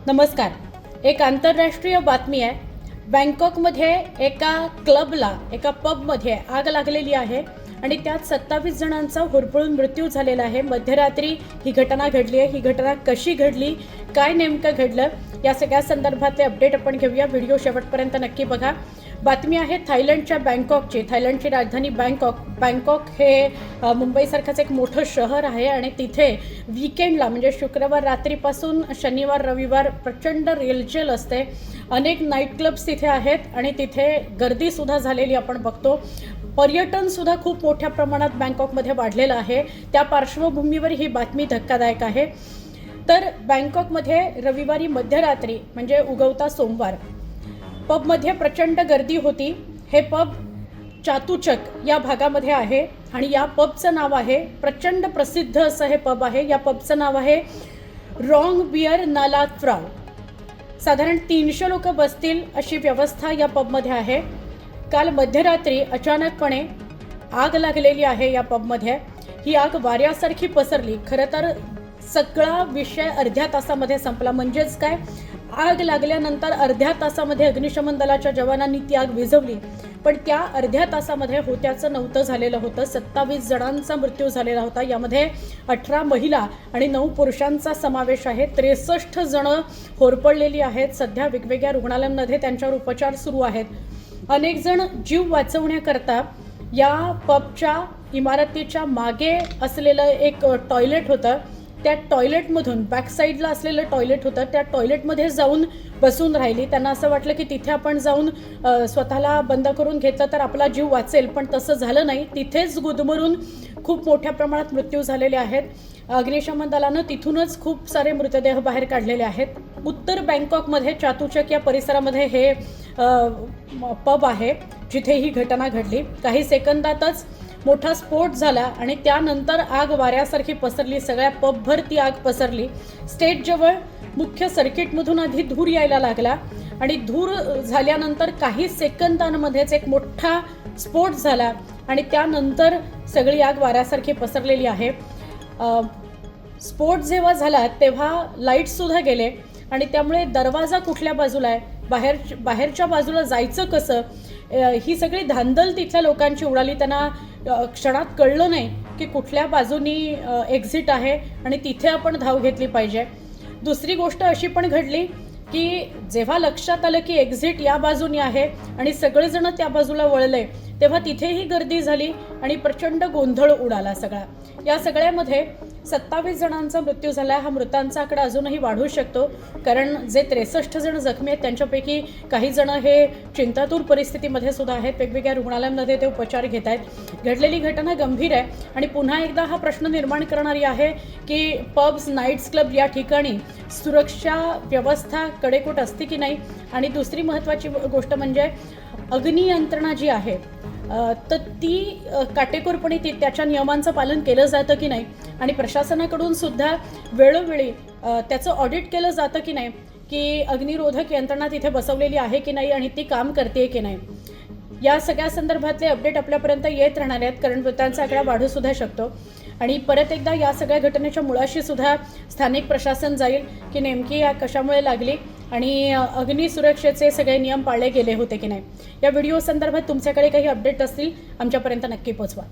नमस्कार. एक आंतरराष्ट्रीय बातमी आहे. बँकॉकमध्ये एका क्लबला, एका पबमध्ये आग लागलेली आहे आणि त्यात 27 जणांचा होरपळून मृत्यू झालेला आहे. मध्यरात्री ही घटना घडली आहे. ही घटना कशी घडली, काय नेमकं घडलं, या सगळ्या संदर्भातले अपडेट आपण घेऊया. व्हिडिओ शेवटपर्यंत नक्की बघा. बातमी आहे थायलंडच्या बँकॉकची. थायलंडची राजधानी बँकॉक हे मुंबईसारखंच एक मोठं शहर आहे आणि तिथे वीकेंडला म्हणजे शुक्रवार रात्रीपासून शनिवार रविवार प्रचंड रेलचेल असते. अनेक नाईट क्लब्स तिथे आहेत आणि तिथे गर्दीसुद्धा झालेली आपण बघतो. पर्यटनसुद्धा खूप मोठ्या प्रमाणात बँकॉकमध्ये वाढलेलं आहे. त्या पार्श्वभूमीवर ही बातमी धक्कादायक आहे. तर बँकॉकमध्ये रविवारी मध्यरात्री म्हणजे उगवता सोमवार पबमध्ये प्रचंड गर्दी होती. हे पब चातुचक या भागामध्ये आहे आणि या पबचं नाव आहे, प्रचंड प्रसिद्ध असं हे पब आहे. या पबचं नाव आहे रॉंग बियर नाला फ्राव. साधारण 300 लोक बसतील अशी व्यवस्था या पबमध्ये आहे. काल मध्यरात्री अचानकपणे आग लागलेली आहे या पबमध्ये. ही आग वाऱ्यासारखी पसरली. खरं तर सगळा विषय अर्ध्या तासामध्ये संपला. म्हणजेच काय, आग लागल्यानंतर अर्ध्या तासामध्ये अग्निशमन दलाच्या जवानांनी ती आग विझवली. पण त्या अर्ध्या तासामध्ये होत्याचं नव्हतं झालेलं होतं. 27 जणांचा मृत्यू झालेला होता. यामध्ये 18 महिला आणि 9 पुरुषांचा समावेश आहे. 63 जणं होरपळलेली आहेत. सध्या वेगवेगळ्या रुग्णालयांमध्ये त्यांच्यावर उपचार सुरू आहेत. अनेक जण जीव वाचवण्याकरता या पबच्या इमारतीच्या मागे असलेलं एक टॉयलेट होतं, त्या टॉयलेटमधून बॅकसाईडला असलेलं टॉयलेट होतं, त्या टॉयलेटमध्ये जाऊन बसून राहिली. त्यांना असं वाटलं की तिथे आपण जाऊन स्वतःला बंद करून घेतलं तर आपला जीव वाचेल, पण तसं झालं नाही. तिथेच गुदमरून खूप मोठ्या प्रमाणात मृत्यू झालेले आहेत. अग्निशमन दलानं तिथूनच खूप सारे मृतदेह बाहेर काढलेले आहेत. उत्तर बँकॉकमध्ये चातुचक या परिसरामध्ये हे पब आहे जिथे ही घटना घडली. काही सेकंदातच मोठा स्फोट झाला आणि त्यानंतर आग वाऱ्यासारखी पसरली. सगळ्या पबभर ती आग पसरली. स्टेजजवळ मुख्य सर्किटमधून आधी धूर यायला लागला आणि धूर झाल्यानंतर काही सेकंदांमध्येच एक मोठा स्फोट झाला आणि त्यानंतर सगळी आग वाऱ्यासारखी पसरलेली आहे. स्फोट जेव्हा झाला तेव्हा लाईटसुद्धा गेले आणि त्यामुळे दरवाजा कुठल्या बाजूला आहे, बाहेरच्या बाजूला जायचं कसं, ही सगळी धांदल तिथल्या लोकांची उडाली. त्यांना क्षणात कळलं नाही की कुठल्या बाजूनी एक्झिट आहे आणि तिथे आपण धाव घेतली पाहिजे. दुसरी गोष्ट अशी पण घडली की जेव्हा लक्षात आलं की एक्झिट या बाजूनी आहे आणि सगळेजण त्या बाजूला वळले, तेव्हा तिथेही गर्दी झाली आणि प्रचंड गोंधळ उडाला सगळा. या सगळ्यामध्ये 27 जणांचा मृत्यू झाला. हा मृतांचा आकडा अजूनही वाढू शकतो, कारण जे 63 जण जखमी आहेत त्यांच्यापैकी काही जण हे चिंतातूर परिस्थितीमध्ये सुद्धा आहेत. वेगवेगळ्या रुग्णालयांमध्ये ते उपचार घेत आहेत. घडलेली घटना गंभीर आहे आणि पुन्हा एकदा हा प्रश्न निर्माण करणारी आहे की पब्स, नाईट्स क्लब या ठिकाणी सुरक्षा व्यवस्था कडेकोट असते की नाही. आणि दुसरी महत्त्वाची गोष्ट म्हणजे अग्नियंत्रणा जी आहे तर ती काटेकोरपणे त्याच्या नियमांचं पालन केलं जातं की नाही आणि प्रशासनाकडून सुद्धा वेळोवेळी त्याचं ऑडिट केलं जातं की नाही, की अग्निरोधक यंत्रणा तिथे बसवलेली आहे की नाही आणि ती काम करते की नाही. या सगळ्या संदर्भातले अपडेट आपल्यापर्यंत येत राहणार आहेत, कारण मृतांचा आकडा वाढू सुद्धा शकतो. आणि परत एकदा या सगळ्या घटनेच्या मुळाशी सुद्धा स्थानिक प्रशासन जाईल की नेमकी या कशामुळे लागली आणि अग्निसुरक्षेचे सगळे नियम पाळले गेले होते की नाही. या व्हिडिओ संदर्भात तुमच्याकडे काही अपडेट असतील आमच्यापर्यंत नक्की पोचवा.